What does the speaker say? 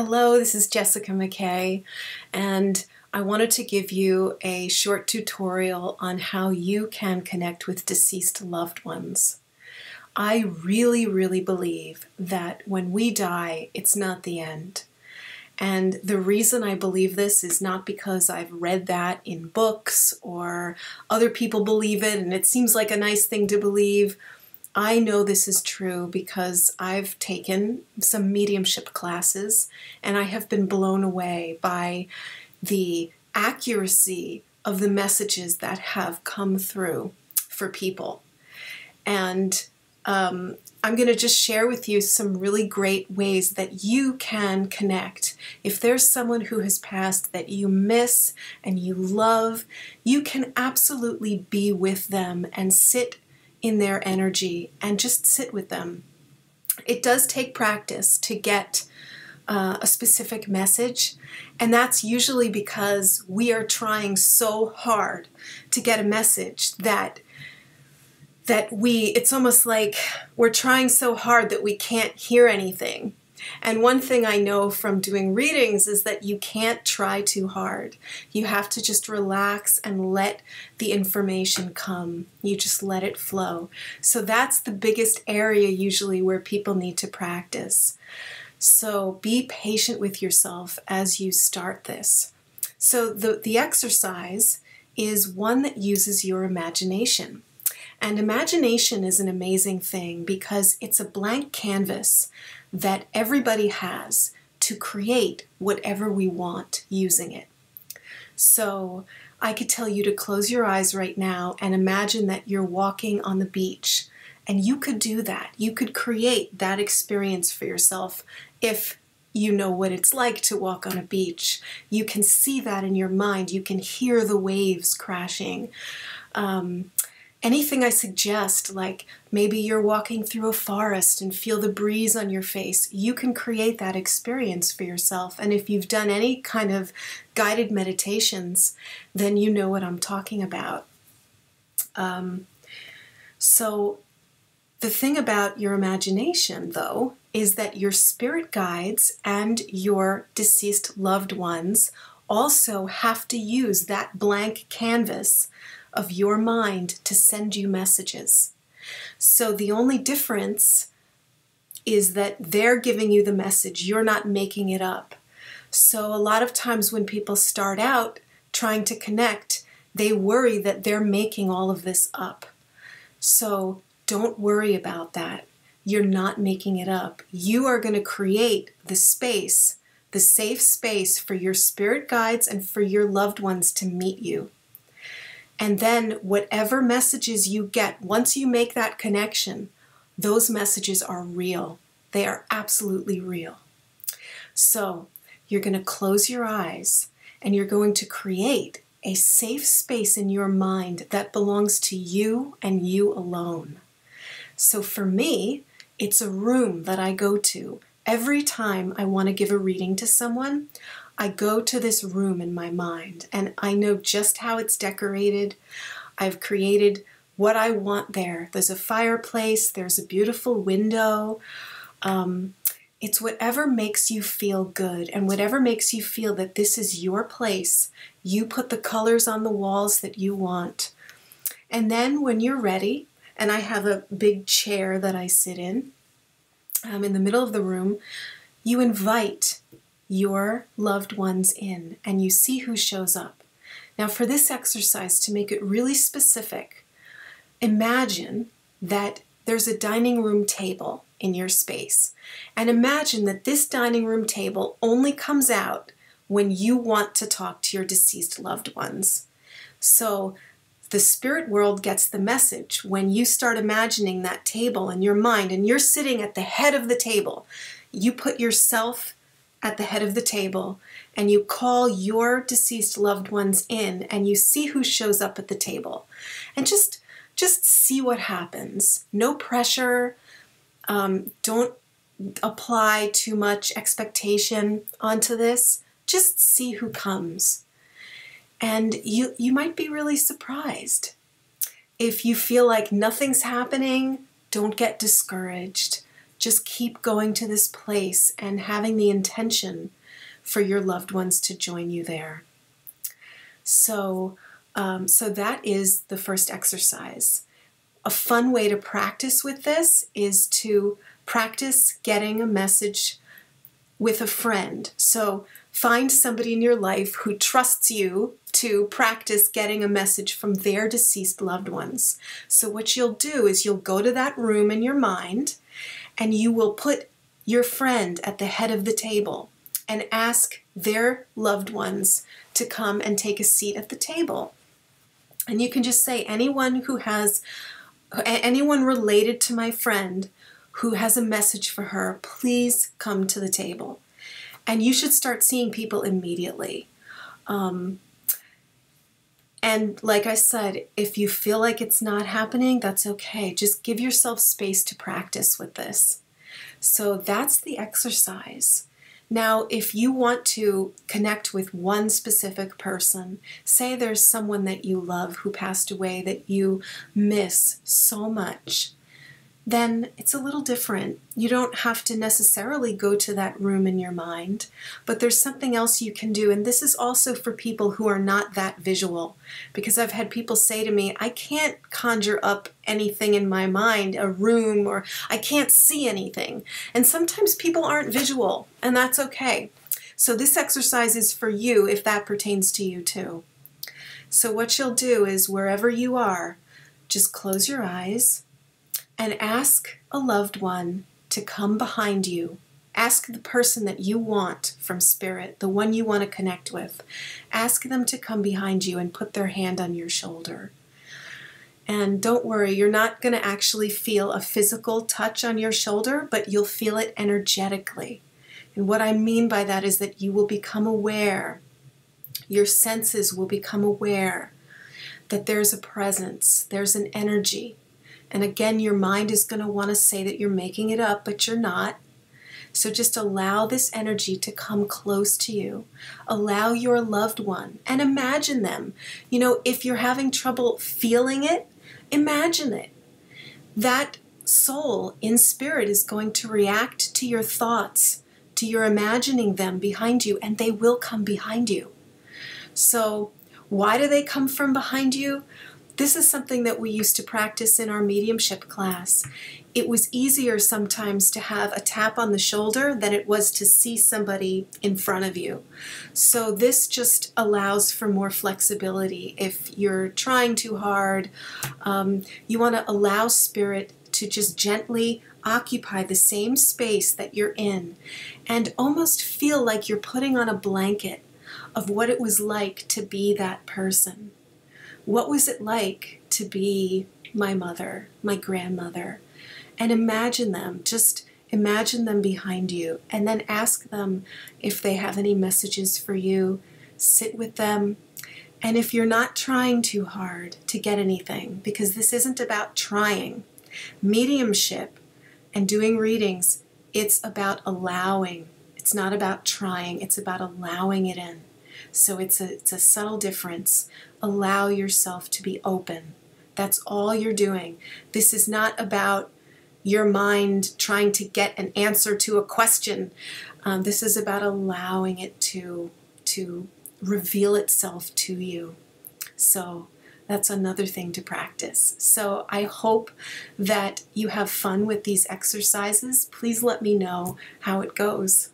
Hello, this is Jessica McKay, and I wanted to give you a short tutorial on how you can connect with deceased loved ones. I really believe that when we die, it's not the end. And the reason I believe this is not because I've read that in books or other people believe it and it seems like a nice thing to believe. I know this is true because I've taken some mediumship classes and I have been blown away by the accuracy of the messages that have come through for people. And I'm going to just share with you some really great ways that you can connect. If there's someone who has passed that you miss and you love, you can absolutely be with them and sit in their energy and just sit with them. It does take practice to get a specific message, and that's usually because we are trying so hard to get a message that it's almost like we're trying so hard that we can't hear anything. And one thing I know from doing readings is that you can't try too hard. You have to just relax and let the information come. You just let it flow. So that's the biggest area usually where people need to practice. So be patient with yourself as you start this. So the exercise is one that uses your imagination. And imagination is an amazing thing because it's a blank canvas that everybody has to create whatever we want using it. So I could tell you to close your eyes right now and imagine that you're walking on the beach, and you could do that. You could create that experience for yourself if you know what it's like to walk on a beach. You can see that in your mind. You can hear the waves crashing. Anything I suggest, like maybe you're walking through a forest and feel the breeze on your face, you can create that experience for yourself. And if you've done any kind of guided meditations, then you know what I'm talking about. So the thing about your imagination, though, is that your spirit guides and your deceased loved ones also have to use that blank canvas of your mind to send you messages. So the only difference is that they're giving you the message, you're not making it up. So a lot of times when people start out trying to connect, they worry that they're making all of this up. So don't worry about that. You're not making it up. You are going to create the space, the safe space for your spirit guides and for your loved ones to meet you. And then whatever messages you get, once you make that connection, those messages are real. They are absolutely real. So you're going to close your eyes and you're going to create a safe space in your mind that belongs to you and you alone. So for me, it's a room that I go to every time I want to give a reading to someone. I go to this room in my mind and I know just how it's decorated. I've created what I want there. There's a fireplace, there's a beautiful window. It's whatever makes you feel good and whatever makes you feel that this is your place. You put the colors on the walls that you want. And then when you're ready, and I have a big chair that I sit in the middle of the room, you invite your loved ones in and you see who shows up. Now for this exercise, to make it really specific, imagine that there's a dining room table in your space, and imagine that this dining room table only comes out when you want to talk to your deceased loved ones. So the spirit world gets the message when you start imagining that table in your mind and you're sitting at the head of the table. You put yourself at the head of the table and you call your deceased loved ones in and you see who shows up at the table. And just see what happens. No pressure. Don't apply too much expectation onto this. Just see who comes. And you might be really surprised. If you feel like nothing's happening, don't get discouraged. just keep going to this place and having the intention for your loved ones to join you there. So that is the first exercise. A fun way to practice with this is to practice getting a message with a friend. So find somebody in your life who trusts you to practice getting a message from their deceased loved ones. So what you'll do is you'll go to that room in your mind and you will put your friend at the head of the table and ask their loved ones to come and take a seat at the table. And you can just say, anyone related to my friend who has a message for her, please come to the table. And you should start seeing people immediately. And like I said, if you feel like it's not happening, that's okay. Just give yourself space to practice with this. So that's the exercise. Now, if you want to connect with one specific person, say there's someone that you love who passed away that you miss so much, then it's a little different. You don't have to necessarily go to that room in your mind, but there's something else you can do. And this is also for people who are not that visual, because I've had people say to me, I can't conjure up anything in my mind, a room, or I can't see anything. And sometimes people aren't visual, and that's okay. So this exercise is for you if that pertains to you too. So what you'll do is wherever you are, just close your eyes and ask a loved one to come behind you. Ask the person that you want from Spirit, the one you want to connect with. Ask them to come behind you and put their hand on your shoulder. And don't worry, you're not going to actually feel a physical touch on your shoulder, but you'll feel it energetically. And what I mean by that is that you will become aware, your senses will become aware that there's a presence, there's an energy. And again, your mind is going to want to say that you're making it up, but you're not. So just allow this energy to come close to you. Allow your loved one and imagine them. You know, if you're having trouble feeling it, imagine it. That soul in spirit is going to react to your thoughts, to your imagining them behind you, and they will come behind you. So why do they come from behind you? This is something that we used to practice in our mediumship class. It was easier sometimes to have a tap on the shoulder than it was to see somebody in front of you. So this just allows for more flexibility. If you're trying too hard, you want to allow Spirit to just gently occupy the same space that you're in and almost feel like you're putting on a blanket of what it was like to be that person. What was it like to be my mother, my grandmother? And imagine them, just imagine them behind you, and then ask them if they have any messages for you. Sit with them. And if you're not trying too hard to get anything, because this isn't about trying, mediumship and doing readings, it's about allowing. It's not about trying, it's about allowing it in. So it's a subtle difference. Allow yourself to be open. That's all you're doing. This is not about your mind trying to get an answer to a question. This is about allowing it to reveal itself to you. So that's another thing to practice. So I hope that you have fun with these exercises. Please let me know how it goes.